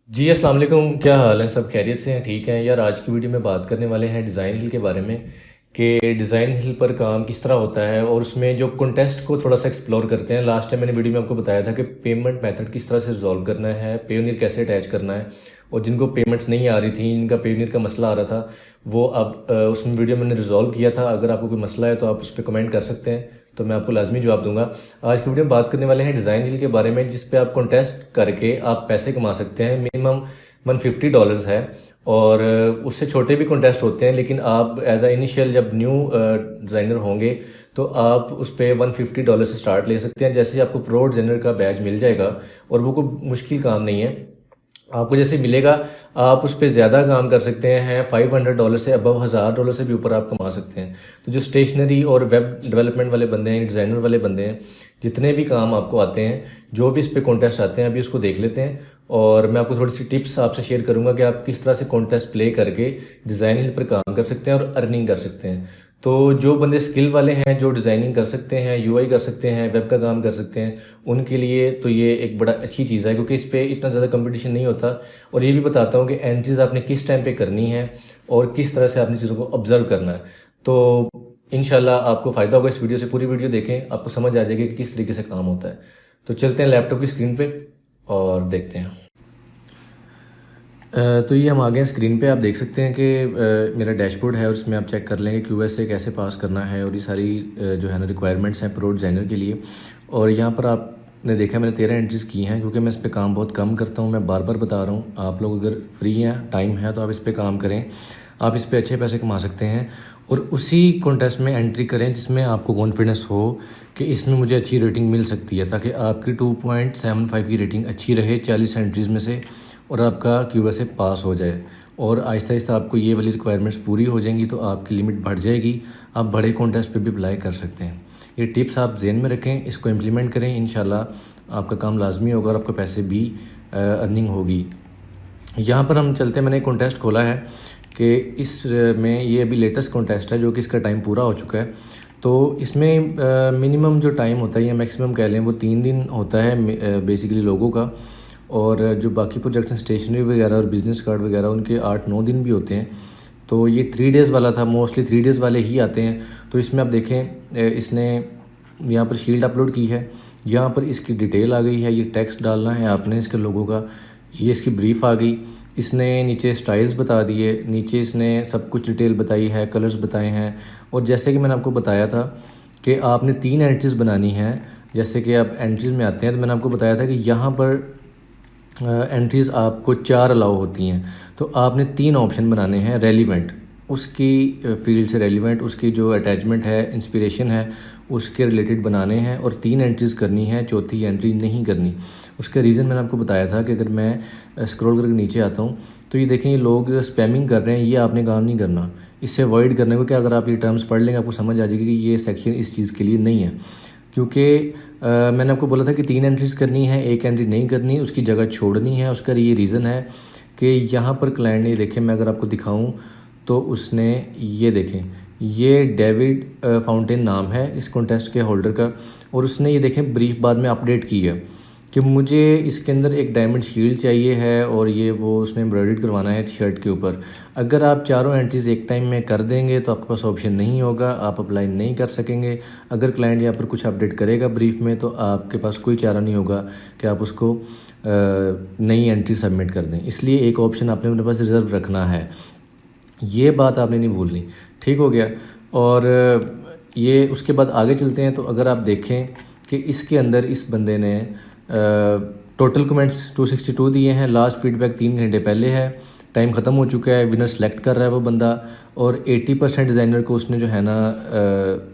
जी अस्सलाम वालेकुम। क्या हाल है? सब खैरियत से हैं? ठीक हैं यार। आज की वीडियो में बात करने वाले हैं डिज़ाइन हिल के बारे में कि डिज़ाइन हिल पर काम किस तरह होता है और उसमें जो कॉन्टेस्ट को थोड़ा सा एक्सप्लोर करते हैं। लास्ट टाइम मैंने वीडियो में आपको बताया था कि पेमेंट मेथड किस तरह से रिजॉल्व करना है, पेयोनियर कैसे अटैच करना है, और जिनको पेमेंट्स नहीं आ रही थी, जिनका पेयोनियर का मसला आ रहा था, वो अब उस वीडियो में मैंने रिजॉल्व किया था। अगर आपको कोई मसला है तो आप उस पर कमेंट कर सकते हैं, तो मैं आपको लाजमी जवाब दूंगा। आज की वीडियो में बात करने वाले हैं डिज़ाइन हिल के बारे में, जिस पे आप कॉन्टेस्ट करके आप पैसे कमा सकते हैं। मिनिमम $150 है, और उससे छोटे भी कॉन्टेस्ट होते हैं, लेकिन आप एज आ इनिशियल जब न्यू डिज़ाइनर होंगे तो आप उस पर $150 से स्टार्ट ले सकते हैं। जैसे ही आपको प्रो डिज़ाइनर का बैज मिल जाएगा, और वो कोई मुश्किल काम नहीं है, आपको जैसे मिलेगा आप उस पर ज़्यादा काम कर सकते हैं। $500 से अबव $1000 से भी ऊपर आप कमा सकते हैं। तो जो स्टेशनरी और वेब डेवलपमेंट वाले बंदे हैं, डिज़ाइनर वाले बंदे हैं, जितने भी काम आपको आते हैं, जो भी इस पे कॉन्टेस्ट आते हैं, अभी उसको देख लेते हैं। और मैं आपको थोड़ी सी टिप्स आपसे शेयर करूंगा कि आप किस तरह से कॉन्टेस्ट प्ले करके डिज़ाइन हिल पर काम कर सकते हैं और अर्निंग कर सकते हैं। तो जो बंदे स्किल वाले हैं, जो डिज़ाइनिंग कर सकते हैं, यूआई कर सकते हैं, वेब का काम कर सकते हैं, उनके लिए तो ये एक बड़ा अच्छी चीज़ है, क्योंकि इस पर इतना ज़्यादा कंपटीशन नहीं होता। और ये भी बताता हूँ कि एंट्रीज आपने किस टाइम पे करनी है और किस तरह से आपने चीज़ों को ऑब्जर्व करना है। तो इंशाल्लाह आपको फ़ायदा होगा इस वीडियो से। पूरी वीडियो देखें, आपको समझ आ जाएगी कि किस तरीके से काम होता है। तो चलते हैं लैपटॉप की स्क्रीन पे और देखते हैं। तो ये हम आ गए हैं स्क्रीन पे। आप देख सकते हैं कि मेरा डैशबोर्ड है, और इसमें आप चेक कर लेंगे QA से कैसे पास करना है, और ये सारी जो है ना रिक्वायरमेंट्स हैं प्रो डिज़ाइनर के लिए। और यहाँ पर आपने देखा मैंने 13 एंट्रीज़ की हैं, क्योंकि मैं इस पर काम बहुत कम करता हूँ। मैं बार बार बता रहा हूँ, आप लोग अगर फ्री हैं, टाइम है, तो आप इस पर काम करें। आप इस पर अच्छे पैसे कमा सकते हैं, और उसी कॉन्टेस्ट में एंट्री करें जिसमें आपको कॉन्फिडेंस हो कि इसमें मुझे अच्छी रेटिंग मिल सकती है, ताकि आपकी 2.75 की रेटिंग अच्छी रहे 40 एंट्रीज़ में से, और आपका QA से पास हो जाए। और आहिस्ता आहिस्ता आपको ये वाली रिक्वायरमेंट्स पूरी हो जाएंगी, तो आपकी लिमिट बढ़ जाएगी। आप बड़े कॉन्टेस्ट पे भी अप्लाई कर सकते हैं। ये टिप्स आप जहन में रखें, इसको इम्प्लीमेंट करें, इंशाल्लाह आपका काम लाजमी होगा और आपके पैसे भी अर्निंग होगी। यहाँ पर हम चलते हैं। मैंने एक कॉन्टेस्ट खोला है कि इस में ये अभी लेटेस्ट कॉन्टेस्ट है, जो कि इसका टाइम पूरा हो चुका है। तो इसमें मिनिमम जो टाइम होता है, या मैक्सिमम कह लें, वो 3 दिन होता है बेसिकली लोगों का। और जो बाकी प्रोजेक्ट्स हैं, स्टेशनरी वगैरह और बिज़नेस कार्ड वगैरह, उनके 8-9 दिन भी होते हैं। तो ये 3 डेज़ वाला था, मोस्टली 3 डेज़ वाले ही आते हैं। तो इसमें आप देखें, इसने यहाँ पर शील्ड अपलोड की है, यहाँ पर इसकी डिटेल आ गई है, ये टेक्स्ट डालना है आपने इसके लोगों का, ये इसकी ब्रीफ आ गई। इसने नीचे स्टाइल्स बता दिए, नीचे इसने सब कुछ डिटेल बताई है, कलर्स बताए हैं। और जैसे कि मैंने आपको बताया था कि आपने 3 एंट्रीज़ बनानी हैं। जैसे कि आप एंट्रीज़ में आते हैं, तो मैंने आपको बताया था कि यहाँ पर एंट्रीज़ आपको 4 अलाउ होती हैं। तो आपने 3 ऑप्शन बनाने हैं रेलिवेंट, उसकी फील्ड से रेलिवेंट, उसकी जो अटैचमेंट है, इंस्पिरेशन है, उसके रिलेटेड बनाने हैं, और 3 एंट्रीज़ करनी है, चौथी एंट्री नहीं करनी। उसका रीज़न मैंने आपको बताया था कि अगर मैं स्क्रॉल करके नीचे आता हूँ, तो ये देखें, ये लोग स्पैमिंग कर रहे हैं, ये आपने काम नहीं करना। इससे अवॉइड करने को, कि अगर आप ये टर्म्स पढ़ लेंगे, आपको समझ आ जाएगी कि ये सेक्शन इस चीज़ के लिए नहीं है। क्योंकि मैंने आपको बोला था कि 3 एंट्रीज़ करनी है, 1 एंट्री नहीं करनी, उसकी जगह छोड़नी है। उसका ये रीज़न है कि यहाँ पर क्लाइंट ने, देखें मैं अगर आपको दिखाऊं, तो उसने ये देखें, ये डेविड फाउंटेन नाम है इस कॉन्टेस्ट के होल्डर का, और उसने ये देखें ब्रीफ बाद में अपडेट की है कि मुझे इसके अंदर एक डायमंड शील्ड चाहिए है, और ये वो उसने एम्ब्रॉयडर्ड करवाना है शर्ट के ऊपर। अगर आप चारों एंट्रीज़ एक टाइम में कर देंगे तो आपके पास ऑप्शन नहीं होगा, आप अप्लाई नहीं कर सकेंगे। अगर क्लाइंट यहाँ पर कुछ अपडेट करेगा ब्रीफ में, तो आपके पास कोई चारा नहीं होगा कि आप उसको नई एंट्री सबमिट कर दें। इसलिए एक ऑप्शन आपने अपने पास रिज़र्व रखना है, ये बात आपने नहीं भूलनी। ठीक हो गया। और ये उसके बाद आगे चलते हैं। तो अगर आप देखें कि इसके अंदर इस बंदे ने टोटल कमेंट्स 262 दिए हैं। लास्ट फीडबैक 3 घंटे पहले है, टाइम ख़त्म हो चुका है। विनर सेलेक्ट कर रहा है वो बंदा, और 80% डिज़ाइनर को उसने जो है ना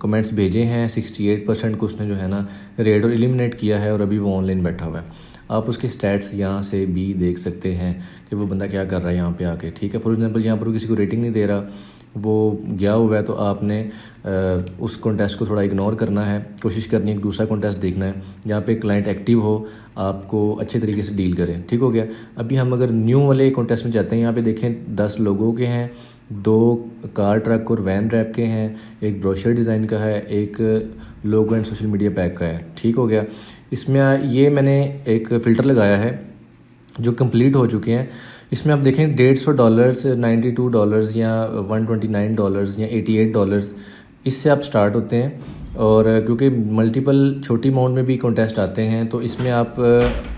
कमेंट्स भेजे हैं, 68% को उसने जो है ना रेड और एलिमिनेट किया है, और अभी वो ऑनलाइन बैठा हुआ है। आप उसके स्टैट्स यहाँ से भी देख सकते हैं कि वो बंदा क्या कर रहा है यहाँ पे आके। ठीक है, फॉर एग्जांपल यहाँ पर वो किसी को रेटिंग नहीं दे रहा, वो गया हुआ है, तो आपने उस कॉन्टेस्ट को थोड़ा इग्नोर करना है, कोशिश करनी है कि दूसरा कॉन्टेस्ट देखना है जहाँ पे क्लाइंट एक्टिव हो, आपको अच्छे तरीके से डील करें। ठीक हो गया। अभी हम अगर न्यू वाले कॉन्टेस्ट में जाते हैं, यहाँ पे देखें 10 लोगों के हैं, 2 कार ट्रक और वैन रैप के हैं, एक ब्रोशर डिज़ाइन का है, एक logo and social media pack का है। ठीक हो गया। इसमें ये मैंने एक फ़िल्टर लगाया है जो कंप्लीट हो चुके हैं। इसमें आप देखें $150, $92 या $129 या $88 इससे आप स्टार्ट होते हैं। और क्योंकि मल्टीपल छोटी अमाउंट में भी कॉन्टेस्ट आते हैं तो इसमें आप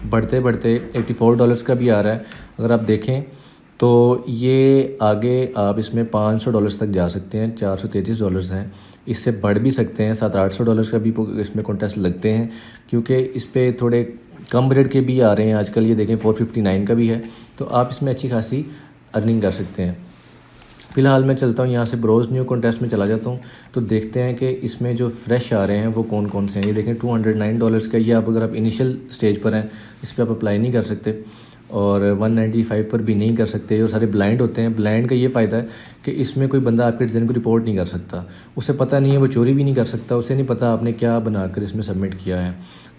बढ़ते बढ़ते $84 का भी आ रहा है। अगर आप देखें तो ये आगे आप इसमें $500 तक जा सकते हैं, $433 हैं। इससे बढ़ भी सकते हैं, $700-800 का भी इसमें कॉन्टेस्ट लगते हैं, क्योंकि इस पर थोड़े कम बजट के भी आ रहे हैं आजकल। ये देखें 459 का भी है, तो आप इसमें अच्छी खासी अर्निंग कर सकते हैं। फ़िलहाल मैं चलता हूँ यहाँ से ब्रोज न्यू कॉन्टेस्ट में चला जाता हूँ, तो देखते हैं कि इसमें जो फ्रेश आ रहे हैं वो कौन कौन से हैं। ये देखें $209 का, ये आप अगर आप इनिशियल स्टेज पर हैं इस पर आप अप्लाई नहीं कर सकते, और 195 पर भी नहीं कर सकते। और सारे ब्लाइंड होते हैं। ब्लाइंड का ये फ़ायदा है कि इसमें कोई बंदा आपके डिज़ाइन को रिपोर्ट नहीं कर सकता, उसे पता नहीं है, वो चोरी भी नहीं कर सकता, उसे नहीं पता आपने क्या बनाकर इसमें सबमिट किया है।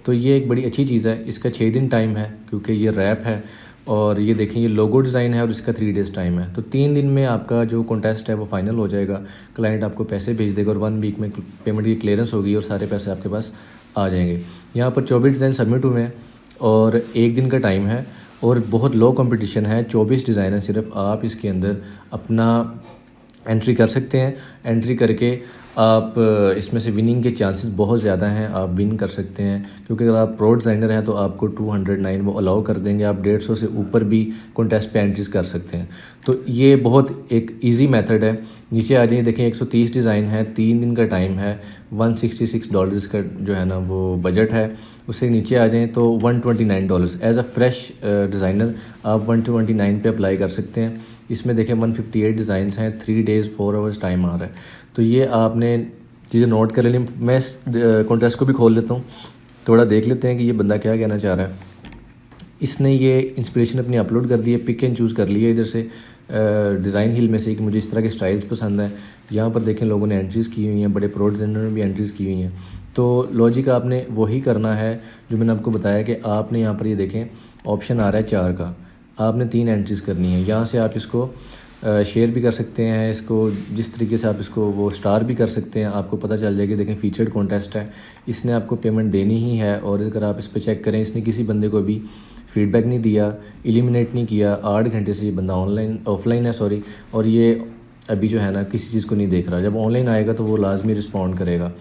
तो ये एक बड़ी अच्छी चीज़ है। इसका 6 दिन टाइम है क्योंकि ये रैप है, और ये देखें ये लोगो डिज़ाइन है और इसका 3 डेज़ टाइम है। तो 3 दिन में आपका जो कॉन्टेस्ट है वो फाइनल हो जाएगा। क्लाइंट आपको पैसे भेज देगा और 1 वीक में पेमेंट की क्लियरेंस होगी और सारे पैसे आपके पास आ जाएंगे। यहाँ पर 24 डिज़ाइन सबमिट हुए हैं और 1 दिन का टाइम है और बहुत लो कंपटीशन है। 24 डिज़ाइन है सिर्फ। आप इसके अंदर अपना एंट्री कर सकते हैं। एंट्री करके आप इसमें से विनिंग के चांसेस बहुत ज़्यादा हैं, आप विन कर सकते हैं। क्योंकि अगर आप प्रो डिज़ाइनर हैं तो आपको 209 वो अलाउ कर देंगे, आप 150 से ऊपर भी कॉन्टेस्ट पे एंट्रीज कर सकते हैं। तो ये बहुत एक इजी मेथड है। नीचे आ जाइए, देखें 130 डिज़ाइन है, 3 दिन का टाइम है, $166 का जो है ना वो बजट है। उससे नीचे आ जाएँ तो $129 एज़ अ फ्रेश डिज़ाइनर आप 129 पे अप्लाई कर सकते हैं। इसमें देखें 158 डिज़ाइंस हैं, 3 डेज़ 4 आवर्स टाइम आ रहा है। तो ये आपने चीज़ें नोट कर लें। मैं इस कॉन्टेस्ट को भी खोल लेता हूँ, थोड़ा देख लेते हैं कि ये बंदा क्या कहना चाह रहा है। इसने ये इंस्पिरेशन अपनी अपलोड कर दी है, पिक एंड चूज़ कर लिया इधर से डिज़ाइन हिल में से कि मुझे इस तरह के स्टाइल्स पसंद हैं। यहाँ पर देखें लोगों ने एंट्रीज़ की हुई हैं, बड़े प्रो डिज़ाइनर ने भी एंट्रीज़ की हुई हैं। तो लॉजिक आपने वही करना है जो मैंने आपको बताया कि आपने यहाँ पर ये देखें ऑप्शन आ रहा है 4 का, आपने 3 एंट्रीज़ करनी है। यहाँ से आप इसको शेयर भी कर सकते हैं, इसको जिस तरीके से आप इसको वो स्टार भी कर सकते हैं। आपको पता चल जाएगा, देखें फीचर्ड कॉन्टेस्ट है, इसने आपको पेमेंट देनी ही है। और अगर आप इस पर चेक करें, इसने किसी बंदे को भी फीडबैक नहीं दिया, एलिमिनेट नहीं किया। 8 घंटे से ये बंदा ऑफलाइन है सॉरी, और ये अभी जो है ना किसी चीज़ को नहीं देख रहा। जब ऑनलाइन आएगा तो वो लाजमी रिस्पॉन्ड करेगा।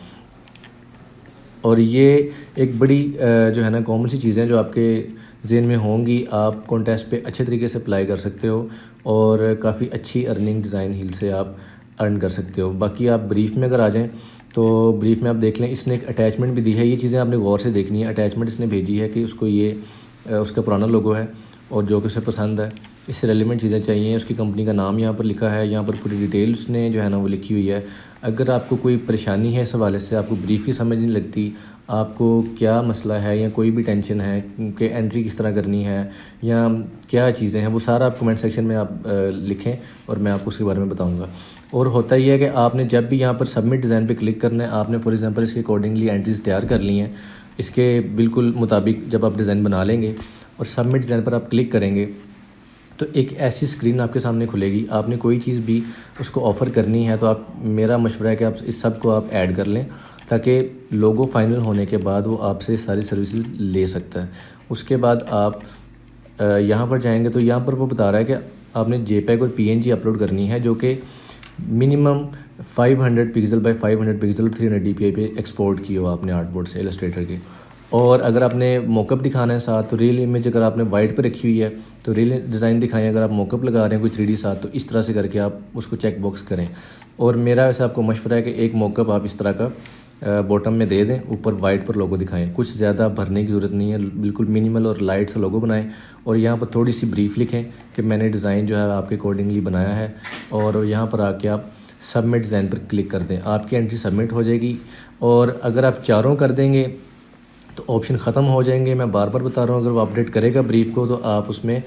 और ये एक बड़ी जो है ना कॉमन सी चीज़ें जो आपके ज़हन में होंगी, आप कॉन्टेस्ट पे अच्छे तरीके से अप्लाई कर सकते हो और काफ़ी अच्छी अर्निंग डिज़ाइन हील से आप अर्न कर सकते हो। बाकी आप ब्रीफ में अगर आ जाएं तो ब्रीफ में आप देख लें, इसने एक अटैचमेंट भी दी है। ये चीज़ें आपने गौर से देखनी है। अटैचमेंट इसने भेजी है कि उसको ये उसका पुराना लोगो है और जो कि उसे पसंद है, इससे रेलिवेंट चीज़ें चाहिए। उसकी कंपनी का नाम यहाँ पर लिखा है, यहाँ पर पूरी डिटेल उसने जो है ना वो लिखी हुई है। अगर आपको कोई परेशानी है इस हवाले से, आपको ब्रीफ की समझ नहीं लगती, आपको क्या मसला है या कोई भी टेंशन है कि एंट्री किस तरह करनी है या क्या चीज़ें हैं, वो सारा आप कमेंट सेक्शन में आप लिखें और मैं आपको उसके बारे में बताऊँगा। और होता ही है कि आपने जब भी यहाँ पर सबमिट डिज़ाइन पे क्लिक करना है, आपने फॉर एग्जांपल इसके अकॉर्डिंगली एंट्रीज तैयार कर ली हैं, इसके बिल्कुल मुताबिक जब आप डिज़ाइन बना लेंगे और सबमिट डिज़ाइन पर आप क्लिक करेंगे तो एक ऐसी स्क्रीन आपके सामने खुलेगी। आपने कोई चीज़ भी उसको ऑफ़र करनी है तो आप, मेरा मशवरा है कि आप इस सब को आप ऐड कर लें ताकि लोगो फाइनल होने के बाद वो आपसे सारी सर्विसेज ले सकता है। उसके बाद आप यहाँ पर जाएंगे तो यहाँ पर वो बता रहा है कि आपने जेपैग और पीएनजी अपलोड करनी है, जो कि minimum 500 pixel by 500 pixel 300 dpi पे एक्सपोर्ट की हो आपने आर्टबोर्ड से, इलस्ट्रेटर के। और अगर आपने मॉकअप दिखाना है साथ तो रियल इमेज अगर आपने वाइट पर रखी हुई है तो रियल डिज़ाइन दिखाएं। अगर आप मॉकअप लगा रहे हैं कोई 3D साथ तो इस तरह से करके आप उसको चेक बॉक्स करें। और मेरा वैसे आपको मशवरा है कि एक मॉकअप आप इस तरह का बॉटम में दे दें, ऊपर वाइट पर लोगो दिखाएं। कुछ ज़्यादा भरने की ज़रूरत नहीं है, बिल्कुल मिनिमल और लाइट सा लोगो बनाएं। और यहाँ पर थोड़ी सी ब्रीफ लिखें कि मैंने डिज़ाइन जो है आपके अकॉर्डिंगली बनाया है। और यहाँ पर आके आप सबमिट डिज़ाइन पर क्लिक कर दें, आपकी एंट्री सबमिट हो जाएगी। और अगर आप चारों कर देंगे तो ऑप्शन ख़त्म हो जाएंगे। मैं बार बार बता रहा हूँ, अगर वो अपडेट करेगा ब्रीफ को तो आप उसमें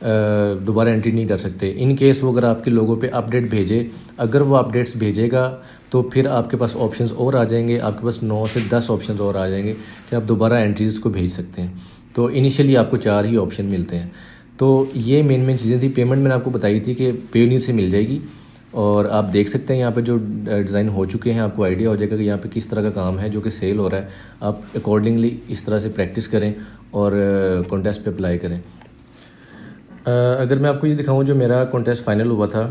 दोबारा एंट्री नहीं कर सकते। इन केस वो अगर आपके लोगों पे अपडेट भेजे, अगर वो अपडेट्स भेजेगा तो फिर आपके पास ऑप्शंस और आ जाएंगे, आपके पास 9 से 10 ऑप्शंस और आ जाएंगे कि आप दोबारा एंट्रीज़ को भेज सकते हैं। तो इनिशियली आपको 4 ही ऑप्शन मिलते हैं। तो ये मेन चीज़ें थी। पेमेंट मैंने आपको बताई थी कि पेयोनियर से मिल जाएगी। और आप देख सकते हैं यहाँ पे जो डिज़ाइन हो चुके हैं, आपको आइडिया हो जाएगा कि यहाँ पे किस तरह का काम है जो कि सेल हो रहा है। आप अकॉर्डिंगली इस तरह से प्रैक्टिस करें और कॉन्टेस्ट पे अप्लाई करें। अगर मैं आपको ये दिखाऊं जो मेरा कॉन्टेस्ट फाइनल हुआ था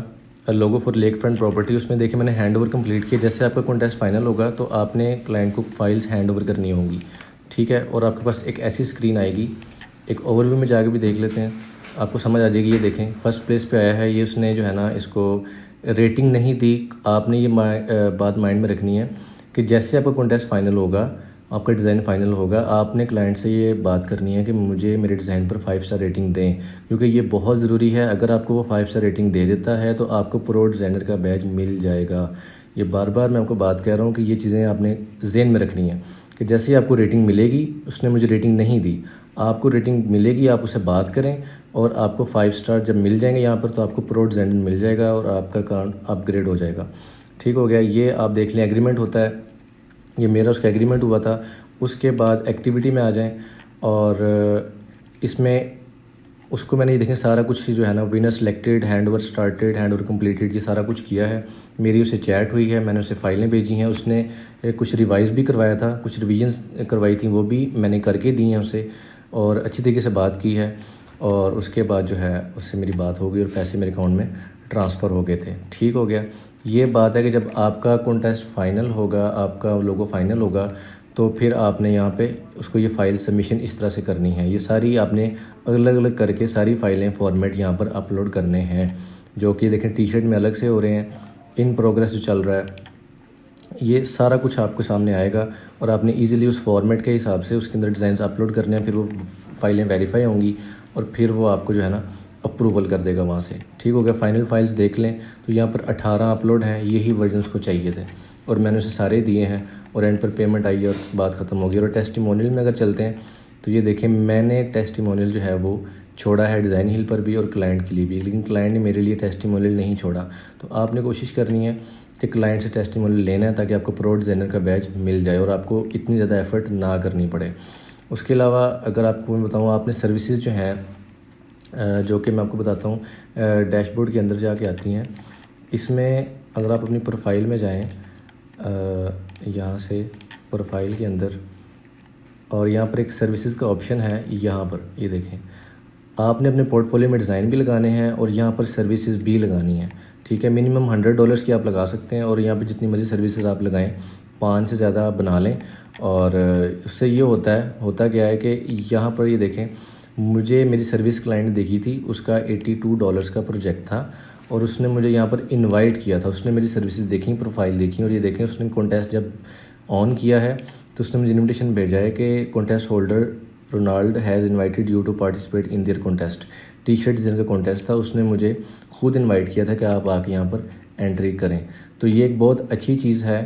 लोगो फॉर लेक फ्रंट प्रॉपर्टी, उसमें देखिए मैंने हैंड ओवर कंप्लीट किया। जैसे आपका कॉन्टेस्ट फाइनल होगा तो आपने क्लाइंट को फाइल्स हैंड ओवर करनी होंगी, ठीक है। और आपके पास एक ऐसी स्क्रीन आएगी, एक ओवरव्यू में जाके भी देख लेते हैं, आपको समझ आ जाएगी। ये देखें फर्स्ट प्लेस पे आया है, ये उसने जो है ना इसको रेटिंग नहीं दी। आपने ये बात माइंड में रखनी है कि जैसे आपका कॉन्टेस्ट फाइनल होगा, आपका डिज़ाइन फाइनल होगा, आपने क्लाइंट से ये बात करनी है कि मुझे मेरे डिज़ाइन पर 5 स्टार रेटिंग दें, क्योंकि ये बहुत ज़रूरी है। अगर आपको वो 5 स्टार रेटिंग दे देता है तो आपको प्रो डिज़ाइनर का बैज मिल जाएगा। ये बार बार मैं आपको बात कह रहा हूँ कि ये चीज़ें आपने जहन में रखनी है कि जैसे ही आपको रेटिंग मिलेगी, उसने मुझे रेटिंग नहीं दी, आपको रेटिंग मिलेगी, आप उससे बात करें और आपको 5 स्टार जब मिल जाएंगे यहाँ पर तो आपको प्रो डिज़ाइनर मिल जाएगा और आपका अकाउंट अपग्रेड हो जाएगा। ठीक हो गया। ये आप देख लें एग्रीमेंट होता है, ये मेरा उसका एग्रीमेंट हुआ था। उसके बाद एक्टिविटी में आ जाएं और इसमें उसको मैंने ये देखें सारा कुछ जो है ना, winner selected, hand over started, hand over completed, ये सारा कुछ किया है। मेरी उसे चैट हुई है, मैंने उसे फाइलें भेजी हैं, उसने कुछ रिवाइज़ भी करवाया था, कुछ रिवीजन्स करवाई थी, वो भी मैंने करके दी हैं उसे और अच्छी तरीके से बात की है। और उसके बाद जो है उससे मेरी बात हो गई और पैसे मेरे अकाउंट में ट्रांसफ़र हो गए थे। ठीक हो गया। ये बात है कि जब आपका कॉन्टेस्ट फाइनल होगा, आपका लोगो फाइनल होगा, तो फिर आपने यहाँ पे उसको ये फ़ाइल सबमिशन इस तरह से करनी है। ये सारी आपने अलग अलग करके सारी फ़ाइलें फॉर्मेट यहाँ पर अपलोड करने हैं, जो कि देखें टी शर्ट में अलग से हो रहे हैं, इन प्रोग्रेस जो चल रहा है, ये सारा कुछ आपके सामने आएगा और आपने इजीली उस फॉर्मेट के हिसाब से उसके अंदर डिज़ाइंस अपलोड करने हैं। फिर वो फ़ाइलें वेरीफाई होंगी और फिर वो आपको जो है ना अप्रूवल कर देगा वहाँ से। ठीक हो गया। फाइनल फाइल्स देख लें तो यहाँ पर 18 अपलोड हैं, यही वर्जन्स को चाहिए थे और मैंने उसे सारे दिए हैं और एंड पर पेमेंट आई और बात ख़त्म हो गई। और टेस्टिमोनियल में अगर चलते हैं तो ये देखें मैंने टेस्टिमोनियल जो है वो छोड़ा है डिज़ाइन हिल पर भी और क्लाइंट के लिए भी, लेकिन क्लाइंट ने मेरे लिए टेस्टिमोनियल नहीं छोड़ा। तो आपने कोशिश करनी है कि क्लाइंट से टेस्टिमोनियल लेना है ताकि आपको प्रो डिज़ाइनर का बैच मिल जाए और आपको इतनी ज़्यादा एफ़र्ट ना करनी पड़े। उसके अलावा अगर आपको मैं बताऊँ, आपने सर्विसेज जो हैं जो कि मैं आपको बताता हूँ डैशबोर्ड के अंदर जाके आती हैं। इसमें अगर आप अपनी प्रोफाइल में जाएँ, यहाँ से प्रोफाइल के अंदर, और यहाँ पर एक सर्विसेज का ऑप्शन है, यहाँ पर ये देखें, आपने अपने पोर्टफोलियो में डिज़ाइन भी लगाने हैं और यहाँ पर सर्विसेज भी लगानी है। ठीक है। मिनिमम $100 की आप लगा सकते हैं और यहाँ पे जितनी मर्ज़ी सर्विसेज आप लगाएं, 5 से ज़्यादा बना लें। और उससे ये होता क्या है कि यहाँ पर ये देखें, मुझे मेरी सर्विस क्लाइंट ने देखी थी, उसका $82 का प्रोजेक्ट था और उसने मुझे यहाँ पर इनवाइट किया था। उसने मेरी सर्विसेज देखी, प्रोफाइल देखी और ये देखें उसने कॉन्टेस्ट जब ऑन किया है तो उसने मुझे इन्विटेशन भेजा है कि contest holder Ronald has invited you to participate in their contest. T shirt design का कॉन्टेस्ट था, उसने मुझे खुद इनवाइट किया था कि आप आके यहाँ पर एंट्री करें। तो ये एक बहुत अच्छी चीज़ है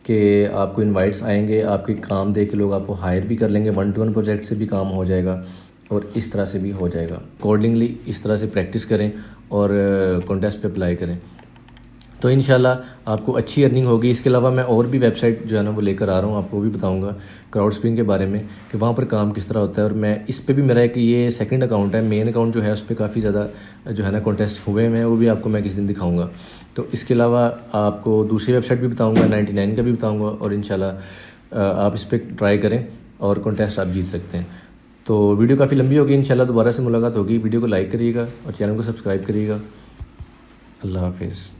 कि आपको इनवाइट्स आएंगे, आपके काम देख के लोग आपको हायर भी कर लेंगे, 1-to-1 प्रोजेक्ट से भी काम हो जाएगा और इस तरह से भी हो जाएगा। अकॉर्डिंगली इस तरह से प्रैक्टिस करें और कॉन्टेस्ट पे अप्लाई करें तो इंशाल्लाह आपको अच्छी अर्निंग होगी। इसके अलावा मैं और भी वेबसाइट जो है ना वो लेकर आ रहा हूँ, आपको भी बताऊँगा क्राउडस्प्रिंग के बारे में कि वहाँ पर काम किस तरह होता है। और मैं इस पे भी मेरा एक ये सेकंड अकाउंट है, मेन अकाउंट जो है उस पर काफ़ी ज़्यादा जो है ना कॉन्टेस्ट हुए हैं, वो भी आपको मैं किसी दिन दिखाऊँगा। तो इसके अलावा आपको दूसरी वेबसाइट भी बताऊँगा, 99 का भी बताऊँगा और इंशाल्लाह आप इस पर ट्राई करें और कॉन्टेस्ट आप जीत सकते हैं। तो वीडियो काफ़ी लंबी होगी, इंशाल्लाह दोबारा से मुलाकात होगी। वीडियो को लाइक करिएगा और चैनल को सब्सक्राइब करिएगा। अल्लाह हाफिज़।